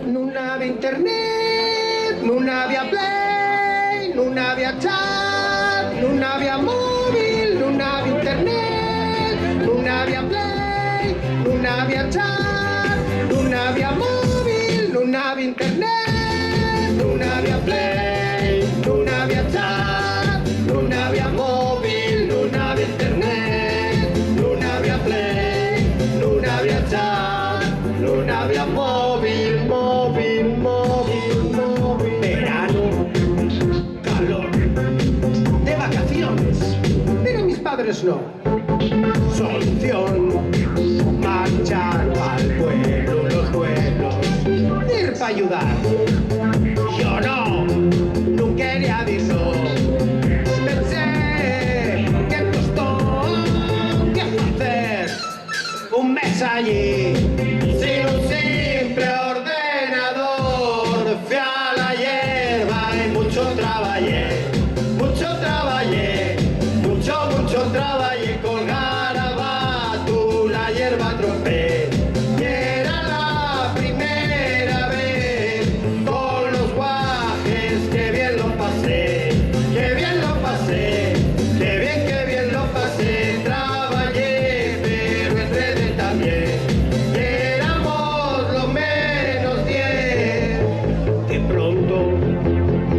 non aveva internet, non aveva play, non aveva chat, non aveva mobile, non aveva internet, non aveva play, non aveva chat, non aveva mobile, non aveva internet, non aveva play, non aveva chat, non aveva mobile, non aveva internet, non aveva play, non aveva chat, non aveva móvil, móvil, móvil, móvil. Verano, calor, de vacaciones, pero mis padres no. Solución, marchar al pueblo, los pueblos, ir para ayudar. Yo no, no quería decirlo. Pensé que costó, ¿qué hacer? Un mes allí, sin un simple ordenador. Fui a la hierba y mucho trabajé, mucho trabajé, mucho trabajé con garabato, la hierba tropé. Y era la primera vez con los guajes, que bien lo pasé, que bien lo pasé, que bien lo pasé. Trabajé, pero enredé también. Y éramos lo menos 10. De pronto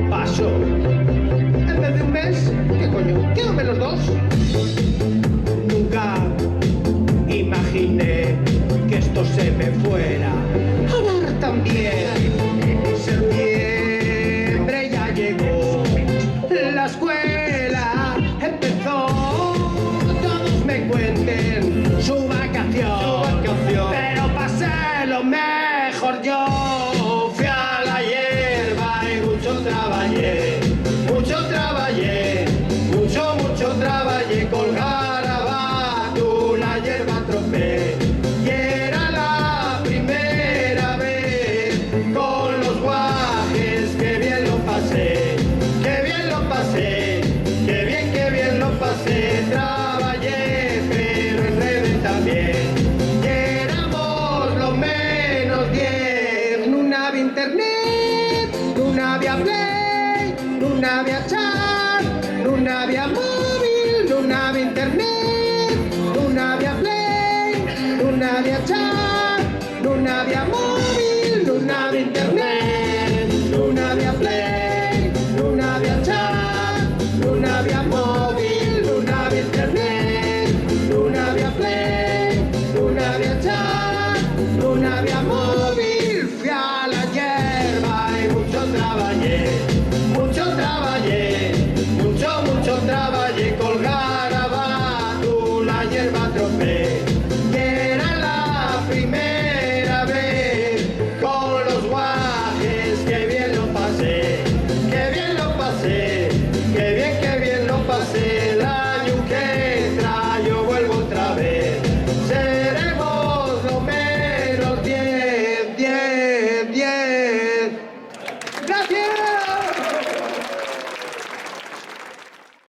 pasó. En vez de un mes, ¿qué coño? Quédame los dos. Nunca imaginé que esto se me fuera a dar también. Septiembre ya llegó, la escuela empezó. Todos me cuenten su vacación, pero pasé lo mejor yo. Fui a la hierba y mucho trabajé, mucho trabajé, mucho trabajé con garabato, la hierba tropé. Y era la primera vez con los guajes, que bien lo pasé, que bien lo pasé, que bien lo pasé. Trabajé, pero enredé también. Y éramos lo menos 10. No había internet, no había play, no había chat, no había móvil, no había internet, no había play, no había chat, no había móvil, no había internet.